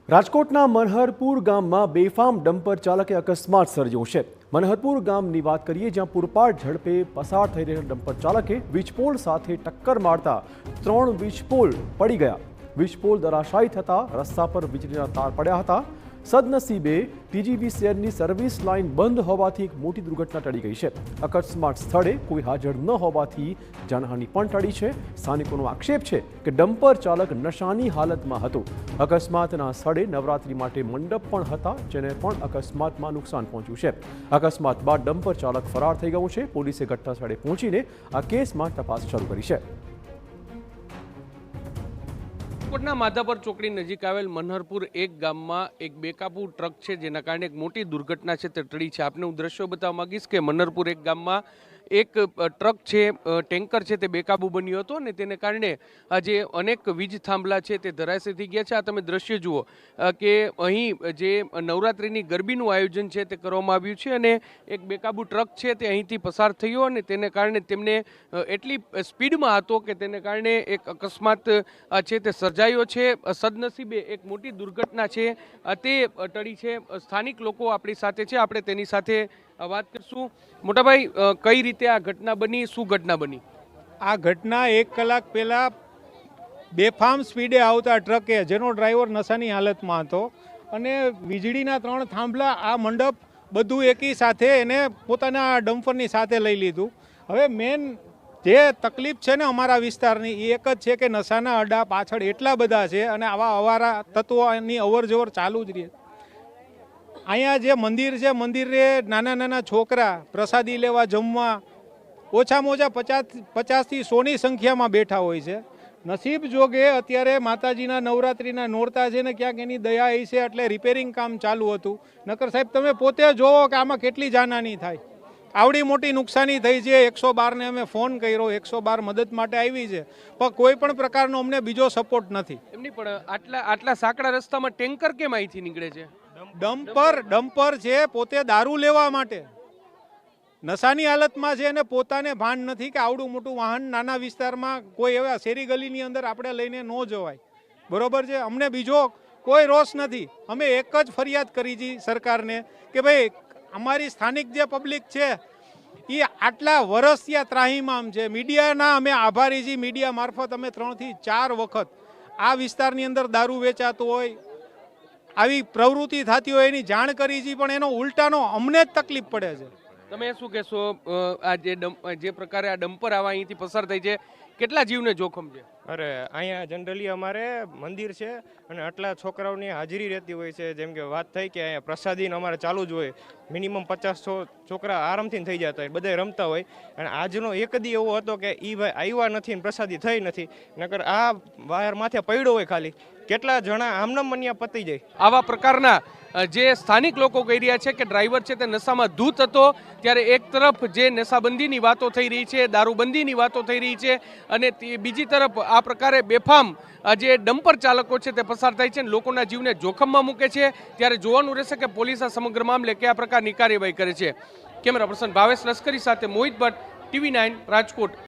રાજકોટના મનહરપુર ગામમાં બેફામ ડમ્પર ચાલકે અકસ્માત સર્જ્યો છે। મનહરપુર ગામની વાત કરીએ, જ્યાં પૂરપાટ ઝડપે પસાર થઈ રહેલા ડમ્પર ચાલકે વીજપોલ સાથે ટક્કર મારતા 3 વીજપોલ પડી ગયા। વીજપોલ ધરાશાયી થતા રસ્તા પર વીજળીના તાર પડ્યા હતા। સદનસીબે ટીજીવી શહેરની સર્વિસ લાઇન બંધ હોવાથી એક મોટી દુર્ઘટના ટળી ગઈ છે। અકસ્માત સ્થળે કોઈ હાજર ન હોવાથી જાનહાનિ પણ ટળી છે। સ્થાનિકોનો આક્ષેપ છે કે ડમ્પર ચાલક નશાની હાલતમાં હતો। અકસ્માતના સ્થળે નવરાત્રી માટે મંડપ પણ હતા, જેને પણ અકસ્માતમાં નુકસાન પહોંચ્યું છે। અકસ્માત બાદ ડમ્પર ચાલક ફરાર થઈ ગયો છે। પોલીસે ઘટના સ્થળે પહોંચીને આ કેસમાં તપાસ શરૂ કરી છે। રાજકોટના માધાપર ચોકડી નજીક આવેલ મનહરપુર એક ગામમાં એક બેકાબુ ટ્રક છે, જેના કારણે એક મોટી દુર્ઘટના છે તે ટળી છે। આપને હું દ્રશ્યો બતાવવા માંગીશ કે મનહરપુર એક ગામમાં એક ટ્રક છે, ટેન્કર છે તે બેકાબુ બન્યો હતો અને તેને કારણે જે અનેક વીજ થાંભલા છે તે ધરાશયી થઈ ગયા છે। આ તમે દ્રશ્ય જુઓ કે અહીં જે નવરાત્રિની ગરબીનું આયોજન છે તે કરવામાં આવ્યું છે અને એક બેકાબુ ટ્રક છે તે અહીંથી પસાર થયો અને તેને કારણે તેમને એટલી સ્પીડમાં હતો કે તેને કારણે એક અકસ્માત છે તે સર્જાયો છે। સદનસીબે એક મોટી દુર્ઘટના છે તે ટળી છે। સ્થાનિક લોકો આપણી સાથે છે, આપણે તેની સાથે વાત કરશું। મોટાભાઈ, કઈ રીતે આ ઘટના બની, શું ઘટના બની? આ ઘટના 1 કલાક પહેલા બેફામ સ્પીડે આવતા ટ્રકે, જેનો ડ્રાઈવર નશાની હાલતમાં હતો, અને વીજળીના 3 થાંભલા, આ મંડપ બધું એકી સાથે એને પોતાના ડમ્પરની સાથે લઈ લીધું। હવે મેન જે તકલીફ છે ને અમારા વિસ્તારની એ એક જ છે કે નશાના અડ્ડા પાછળ એટલા બધા છે અને આવા અવારા તત્વોની અવરજવર ચાલુ જ રહે। અહીંયા જે મંદિર છે, મંદિરે નાના નાના છોકરા પ્રસાદી લેવા જમવા ઓછામાં ઓછા 50થી 100ની સંખ્યામાં બેઠા હોય છે। નસીબ જોગે અત્યારે માતાજીના નવરાત્રિના નોરતા છે ને ક્યાંક એની દયા એ છે એટલે રિપેરિંગ કામ ચાલુ હતું, નકર સાહેબ તમે પોતે જોવો કે આમાં કેટલી જાનહાની થાય। આવડી મોટી નુકસાની થઈ છે। 112ને અમે ફોન કર્યો, 112 મદદ માટે આવી છે, પણ કોઈ પણ પ્રકારનો અમને બીજો સપોર્ટ નથી। એમની પણ આટલા સાંકડા રસ્તામાં ટેન્કર કેમ અહીંથી નીકળે છે? ડમ્પર છે પોતે દારૂ લેવા માટે નશાની હાલતમાં છે અને પોતાને ભાન નથી કે આવડું મોટું વાહન નાના વિસ્તારમાં કોઈ એવા શેરી ગલીની અંદર આપણે લઈને ન જવાય, બરોબર છે। અમને બીજો કોઈ રોષ નથી। અમે એક જ ફરિયાદ કરી છે સરકારને કે ભાઈ અમારી સ્થાનિક જે પબ્લિક છે એ આટલા વર્ષ ત્યાં ત્રાહીમામ છે। મીડિયાના અમે આભારી છીએ। મીડિયા મારફત અમે 3 થી 4 વખત આ વિસ્તારની અંદર દારૂ વેચાતું હોય, આવી પ્રવૃત્તિ થતી હોય એની જાણ કરી છે, પણ એનો ઉલટાનો અમને જ તકલીફ પડે છે। તમે શું કહેશો? આ જે પ્રકારે આ ડમ્પર આવા અહીંથી પસાર થઈ છે, કેટલા જીવને જોખમ છે? અરે અહીંયા જનરલી અમારે મંદિર છે અને આટલા છોકરાઓની હાજરી રહેતી હોય છે। જેમ કે વાત થઈ કે અહીંયા પ્રસાદીને અમારે ચાલુ જ હોય, મિનિમમ 50 છોકરા આરામથી થઈ જતા હોય, બધા રમતા હોય, અને આજનો એક દી એવો હતો કે એ ભાઈ આવ્યા નથી અને પ્રસાદી થઈ નથી, નકર આ વાયર માથે પડ્યો હોય ખાલી કેટલા જણા આમનામ મન્યા પતી જાય। આવા પ્રકારના જે સ્થાનિક લોકો કહી રહ્યા છે કે ડ્રાઈવર છે તે નશામાં ધૂત હતો, ત્યારે એક તરફ જે નશાબંધીની વાતો થઈ રહી છે, દારૂબંધીની વાતો થઈ રહી છે, અને બીજી તરફ આ પ્રકારે બેફામ જે ડમ્પર ચાલકો છે તે પસાર થાય છે અને લોકોના જીવને જોખમમાં મૂકે છે। ત્યારે જોવાનું રહેશે કે પોલીસ આ સમગ્ર મામલે કયા પ્રકારની કાર્યવાહી કરે છે। કેમેરા પર્સન ભાવેશ લશ્કરી સાથે મોહિત ભટ્ટ, TV9 રાજકોટ।